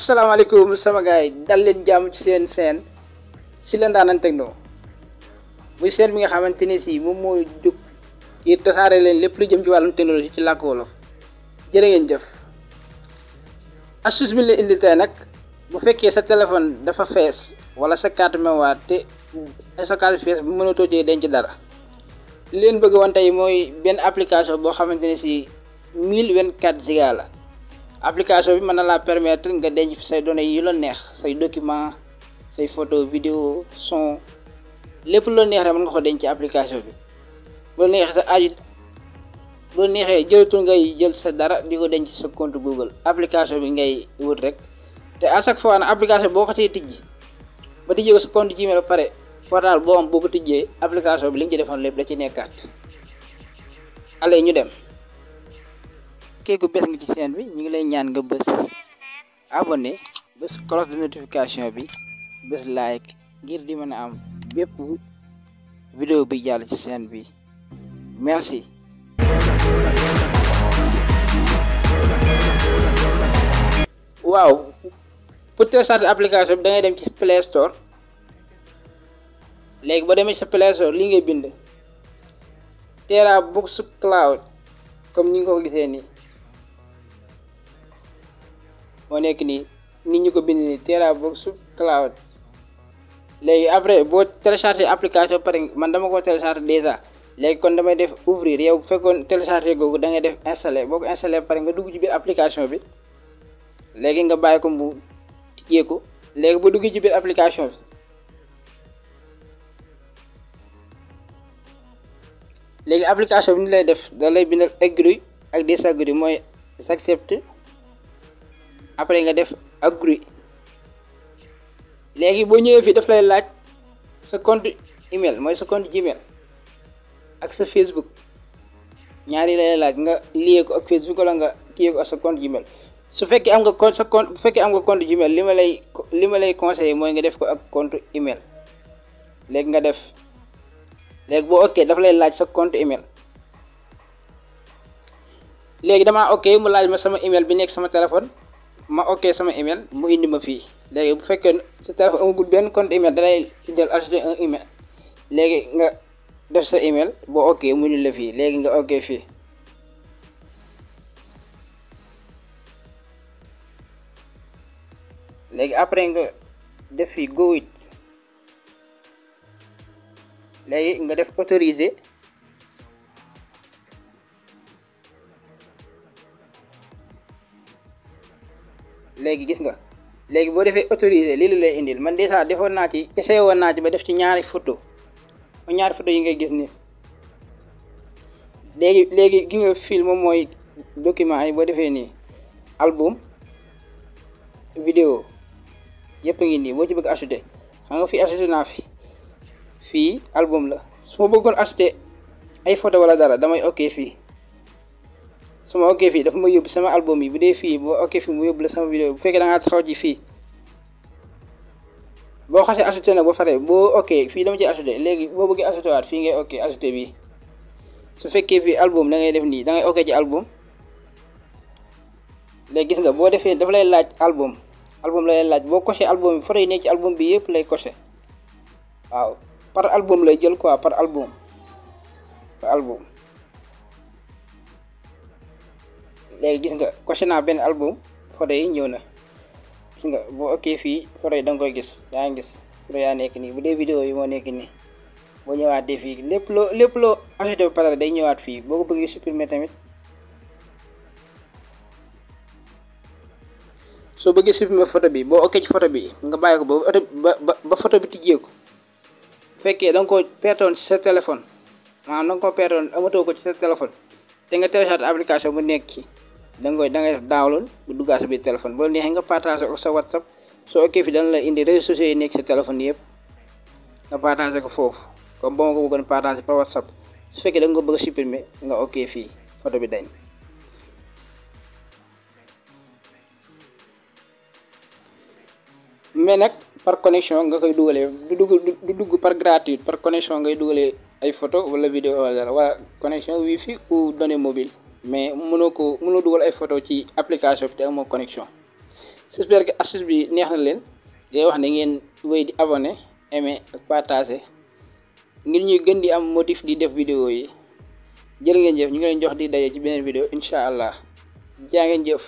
asalaamaaleykum sama gars yi dal leen jàmm ci seen chaîne si la Ndaanaan Techno muy chaîne bi nga xamante ni si moom mooy jóg ngir tasaare leen lépp lu jëm ci wàllum technologie ci làkk wolof jërë ngeen jëf. astuce bi la indi tey nag bu fekkee sa téléphone dafa fees wala sa carte mémoire te stockage fees bu mënatoo cee denc dara li leen bëgg woon tey mooy benn application boo xamante ne si 1024 giga la. application bi mën na laa permettre nga denc say données yi la neex say document say photo vidéo son lépp lu la neex rek mën nga ko denc ci application bi bu la neexee sa aju bu la neexee jëlatul ngay jël sa dara di ko denc sa compte Google application bi ngay wut rek te à chaque fois nag application boo ko tee tijji ba tijjee ko sa compte Gmail ba pare portal boo am boo ko tijjee application bi li nga ci defoon lépp da ci nekkaat. allez ñu dem. kéeku bés nga ci chaîne bi ñu ngi lay ñaan nga bës abonné bës cloche de notification bi bës like ngir di mën a am bépp vidéo bi jàll ci chaîne bi merci. waaw pour télécharger application bi da ngay dem ci Play Store léegi boo demee ci Play Store li ngay bind Books Cloud comme ni nga ko gisee nii. moo nekk nii nit ñu ko bind nii Books Cloud léegi après boo téléchargé application pare man dama ko téléchargé déjà léegi kon damay def ouvrir yow bu fekkoon téléchargé googu da ngay def installé boo ko installé pare nga dugg ci biir application bi léegi nga bàyyi ko mu tijjeeku léegi ba dugg ci biir application bi léegi application bi ni lay def da lay bindal agree ak disagree mooy j'accepte après nga def agree léegi boo ñëwee fii daf lay laaj sa compte email mooy sa compte Gmail ak sa Facebook ñaari lay laaj nga lié ko ak Facebook wala nga kiyee ko ak sa compte Gmail su fekkee am nga compte sa compte bu fekkee am nga compte Gmail li ma lay conseillé mooy nga def ko ak compte email léegi nga def léegi boo ok daf lay laaj sa compte email léegi damaa ok mu laaj ma sama email bi nekk sama téléphone. ma ok sama email mu indi ma fii léegi bu fekkee sa téléphone amagul benn compte email dalay jël ajouter un email léegi nga def sa email boo ok mu indi la fii léegi nga ok fii léegi après nga def fii go with léegi nga def autoriser léegi gis nga léegi boo defee autorisé lii la lay indil man déjà defoon naa ci essayé woon naa ci ba def ci ñaari photo yi ngay gis ni léegi gi nga fil moom mooy document yi boo defee nii album vidéo yëpp a ngi nii boo ci bëgg acheter xam nga fii acheter naa fii album la su ma bëggoon acheter ay photo wala dara damay ok fii su ma ok fii dafa ma yóbbu sama album yi bu dee fii boo ok fii mu yóbbu la sama vidéo bu fekkee da ngaa taxaw ci fii boo xasee ajouté nag ba pare boo ok fii dama ci ajouté léegi boo bëggee ajouté waat fii ngay ok ajouté bii su fekkee fii album da ngay def nii da ngay ok ci album léegi gis nga boo defee dafa lay laaj album la lay laaj boo coché album bi photo yi nekk ci album bi yëpp lay coché waaw par album lay jël quoi par album léegi gis nga coché naa benn album photo yi ñëw na gis nga boo ok fii photo yi da nga koy gis yaa ngi gis photo yaa nekk nii bu dee vidéo yi moo nekk nii boo ñëwaatee fii lépp loo ajouté ba pare day ñëwaat fii boo ko bëggee supprimer tamit soo bëggee supprimer photo bi boo ok ci photo bi nga bàyyi ko ba photo bi tijjeeku bu fekkee da nga ko pertoon ci sa téléphone maanaam da nga ko pertoon amatoo ko ci sa téléphone te nga télécharge application bu nekk ci da ngay def download bu duggaat sa biir téléphone boo neexee nga partagé ko sa WhatsApp soo ok fi dana la indi réseaux sociaux yi nekk sa téléphone yëpp nga partagé ko foofu comme boo ma ko bëggoon partagé par WhatsApp su fekkee da nga ko bëgg a supprimer nga ok fii photo bi dañ mais nag par connexion nga koy dugalee du dugg par gratuite par connexion ngay dugalee ay photo wala vidéo wala dara wala connexion wifi ou données mobile mais mënoo dugal ay photo ci application bi te amoo connexion j'espère que astuce bi neex na leen day wax ne ngeen wéy di abonné aimer ak partager ngir ñuy gën di am motif di def vidéo yi jërë ngeen jëf ñu ngi leen jox di daje ci beneen vidéo incha allah jaa ngeen jëf.